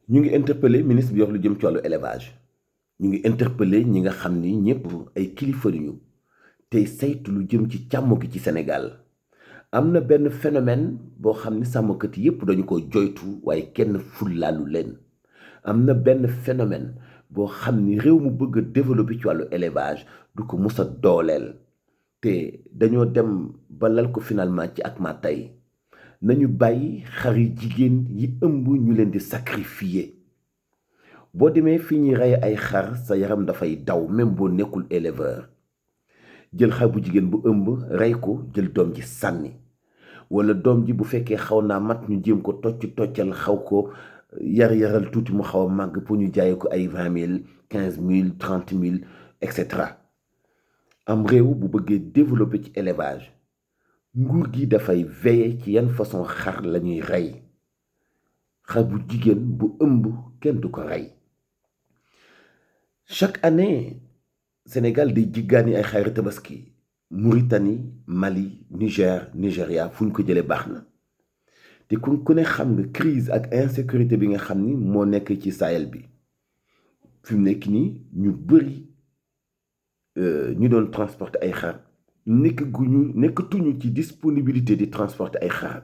ñu ngi interpellé ministre bi wax lu jëm ci wàllu élevage ñu ngi interpellé ñi nga xam ni ñëpp ay kilifa lañu tey saytu lu jëm ci càmm gi ci Sénégal am na benn phénomène boo xam ni sàmmkat yépp dañu ko joytu waaye kenn fullaalu leen am na benn phénomène boo xam ni réew mu bëgg a développer ci wàllu élevage du ko mus a dooleel te dañoo dem ba lal ko finalement ci ak ma tey nañu bàyyi xari jigéen yi ëmb ñu leen di sacrifier boo demee fi ñuy rey ay xar sa yaram dafay daw même boo nekkul éleveur jël xar bu jigéen bu ëmb rey ko jël doom ji sànni wala doom ji bu fekkee xaw naa mat ñu jéem ko toccal xaw ko yar-yaral tuuti mu xaw a màgg pour ñu jaayee ko ay 20 000 15 000 30 000 et cetera am réew bu bëggee développer ci élevage nguur gi dafay veiller ci yan façon xar la ñuy rey xar bu jigéen bu ëmb kenn du ko rey chaque année Sénégal day jiggaani ay xaari tabaski Mauritanie Mali Niger Nigeria fu ñu ko jëlee baax na te ku ne xam nga crise ak insécurité bi nga xam ni moo nekk ci Sahel bi fi mu nekk nii ñu bëri ñu doon transporter ay xar nekkatuñu ci disponibilité di transporter ay xar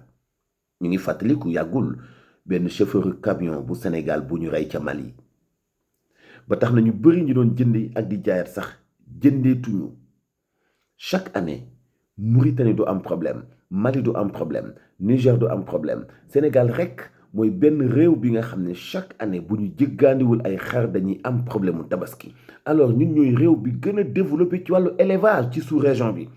ñu ngi fàttaliku yàggul benn chauffeur camion bu Sénégal bu ñu rey ca Mali ba tax na ñu bëri ñu doon jënd ak di jaayat sax jëndeetuñu chaque année Mauritanie du am problème Mali du am problème Niger du am problème Sénégal rek mooy benn réew bi nga xam ne chaque année bu ñu jéggaaniwul ay xar dañuy am problème mu tabaski alors ñun ñooy réew bi gën a développé ci wàllu élevage ci sous-région bi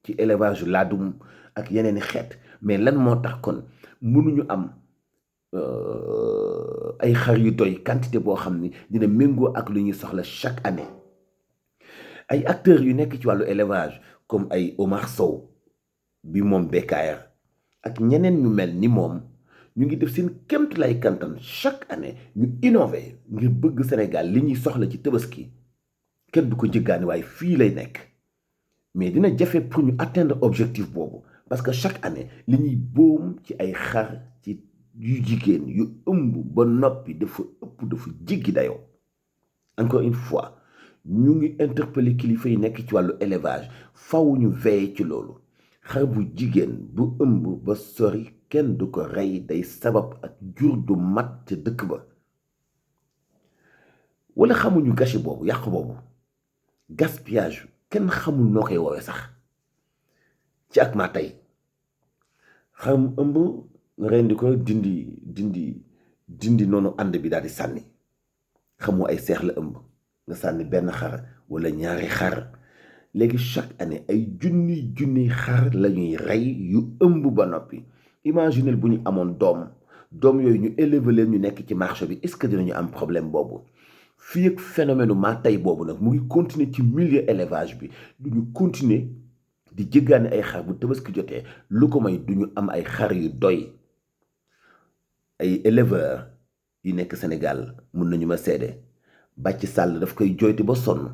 ci élevage laadum ak yeneeni xeet mais lan moo tax kon mënuñu am ay xar yu doy quantité boo xam ni dina méngoo ak lu ñuy soxla chaque année ay acteurs yu nekk ci wàllu élevage comme ay Omar Sow bi moom BKR ak ñeneen ñu mel ni moom ñu ngi def seen kéemtulaay kantan chaque année ñu innové ngir bëgg Sénégal li ñuy soxla ci tabaski kenn du ko jëggaani waaye fii lay nekk mais dina jafe pour ñu atteindre objectif boobu parce que chaque année li ñuy boom ci ay xar ci yu jigéen yu ëmb ba noppi dafa jéggi dayoo encore une fois ñu ngi interpeller kilifa yi nekk ci wàllu élevage faw ñu veiller ci loolu xar bu jigéen bu ëmb ba sori kenn du ko rey day sabab ak jur du mat ca dëkk ba wala xamuñu gâchis boobu yàq boobu gaspillage kenn xamul noo koy woowee sax ci ak maa tey xar mu ëmb nga rendi ko dindi noonu ànd bi daal di sànni xamoo ay seex la ëmb nga sànni benn xar wala ñaari xar léegi chaque année ay junni xar la ñuy rey yu ëmb ba noppi imaginez bu ñu amoon doom yooyu ñu élever leen ñu nekk ci marché bi est-ce que dinañu am problème boobu fii ak phénomène maa tey boobu nag mu ngi continuer ci milieu élevage bi du ñu continuer di jéggaani ay xar bu tabaski jotee lu ko may du ñu am ay xar yu doy ay éleveurs yi nekk Sénégal mun nañu ma seede Bàcc Sàll daf koy joytu ba sonn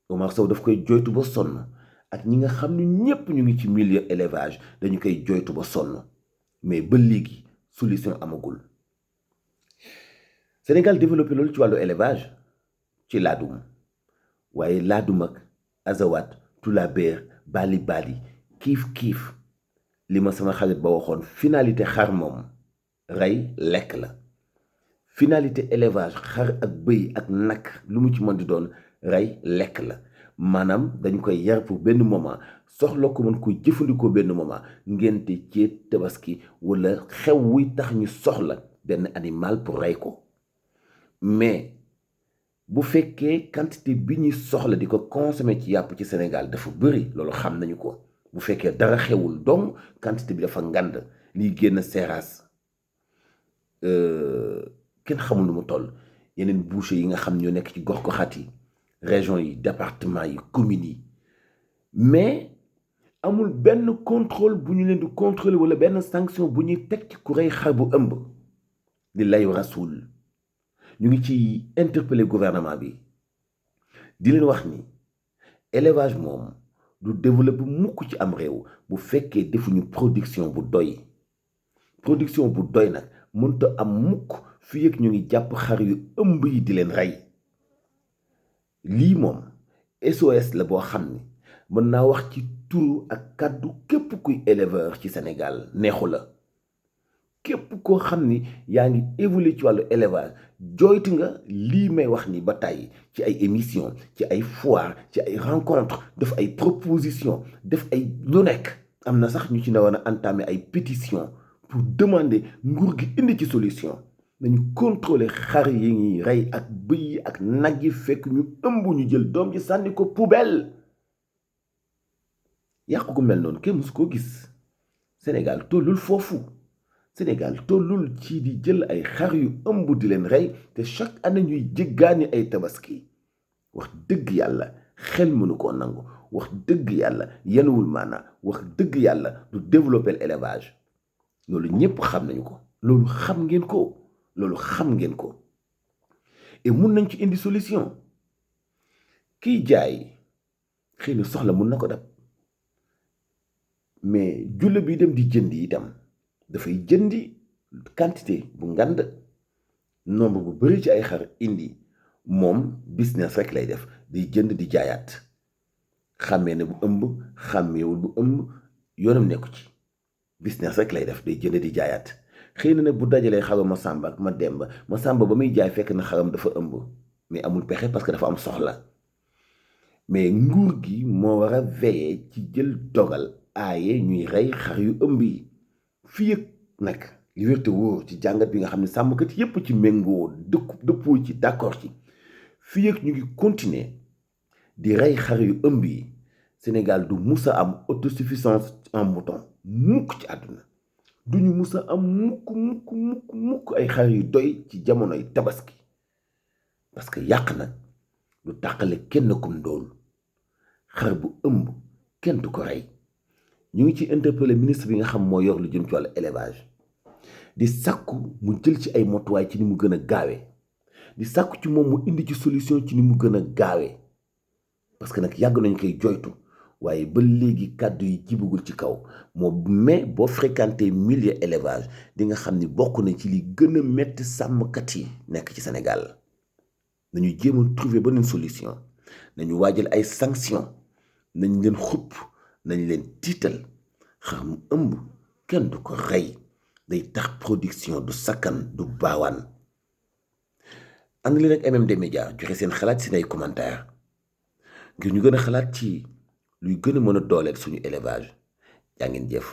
Omar Sow daf koy joytu ba sonn ak ñi nga xam ne ñépp ñu ngi ci milieu élevage dañu koy joytu ba sonn mais ba léegi solution amagul Sénégal développé loolu ci wàllu élevage ci laadum waaye laadum ak azawat tulabéer bali kiif li ma sama xarit ba waxoon finalité xar moom rey lekk la finalité élevage xar ak bëy ak nag lu mu ci mën di doon rey lekk la maanaam dañu koy yar pour benn moment soxla ko mën ko jëfandikoo benn moment ngénte ceet tabaski wala xew wuy tax ñu soxla benn animal pour rey ko mais bu fekkee quantité bi ñuy soxla di ko consommer ci yàpp ci Sénégal dafa bëri loolu xam nañu ko bu fekkee dara xewul donc quantité bi dafa ngand liy génn seeraas kenn xamul lu mu toll yeneen boucher yi nga xam ñoo nekk ci gox-goxaat yi région yi département yi communes yi mais amul benn contrôle bu ñu leen di contrôler wala benn sanction bu ñuy teg ci ku rey xar bu ëmb di layu rasul ñu ngi ci interpeller gouvernement bi di leen wax ni élevage moom du développer mukk ci am réew bu fekkee defuñu production bu doy nag mënta am mukk fii ak ñu ngi jàpp xar yu ëmb yi di leen rey. lii moom SOS la boo xam ni mën naa wax ci turu ak kàddu képp kuy éleveur ci Sénégal neexu la. képp koo xam ni yaa ngi évoluer ci wàllu élevage jooytu nga lii may wax ni ba tàyyi ci ay émission ci ay foire ci ay rencontre def ay proposition def ay lu nekk am na sax ñu ci newoon a entamer ay pétition pour demander nguur gi indi ci solution nañu contrôler xar yi ñuy rey ak bëy yi ak nag yi fekk ñu ëmb ñu jël doom ji sànni ko poubelle. yàqu gu mel noonu kenn mësu koo gis. Sénégal tollul foofu. Sénégal tollul ci di jël ay xar yu ëmb di leen rey te chaque année ñuy jéggaani ay tabaski. wax dëgg yàlla xel mënu koo nangu wax dëgg yàlla yenuwul maanaa wax dëgg yàlla du développer l'élevage. loolu ñëpp xam nañu ko. loolu xam ngeen ko. loolu xam ngeen ko. et mun nañ ci indi solution. kiy jaay xëy na soxla mun na ko dab mais julle bi dem di jëndi itam dafay jëndi quantité bu ngand nombre bu bari ci ay xar indi moom business rek lay def di jënd di jaayaat xàmmee ne bu ëmb xàmmeewul bu ëmb yoonam nekku ci business rek lay def day jënd di jaayaat xëy na ne bu dajalee xaram ma sàmba ak ma demba ma sàmba ba muy jaay fekk na xaram dafa ëmb mais amul pexe parce que dafa am soxla mais nguur gi moo war a veiller ci jël dogal aaye ñuy rey xar yu ëmb yi fii ak nag li wér te wóor ci jàngat bi nga xam ne sàmmkat yépp ci méngoo dëppoo ci d'accord ci fii ak ñu ngi continuer di rey xar yu ëmb yi Sénégal du musa am autosuffisance en mouton mukk ci àdduna duñu musa am mukk ay xar yu doy ci jamonoy tabaski parce que yàq nag du tàqale kenn kum ndóol xar bu ëmb kenn du ko rey. ñu ngi ci interpeller ministre bi nga xam moo yor lu jëm ci wàllu élevage di sàkku mu jël ci ay motuwaay ci ni mu gën a gaawee di sàkku ci moom mu indi ci solution ci ni mu gën a gaawee parce que nag yàgg nañu koy joytu waaye ba léegi kàddu yi jibugul ci kaw mais boo fréquenté milieu élevage di nga xam ni bokk na ci li gën a metti sàmmkat yi nekk ci Sénégal. nañu jéem a trouver beneen solution nañu waajal ay sanctions nañ leen xupp nañ leen tiital xar mu ëmb kenn du ko rey day tax production du sakkan du baawaan. ànd leen ak MMD Média joxe seen xalaat si ay commentaire ngir ñu gën a xalaat ci luy gën a mën a dooleel suñu élevage jaa ngeen jëf.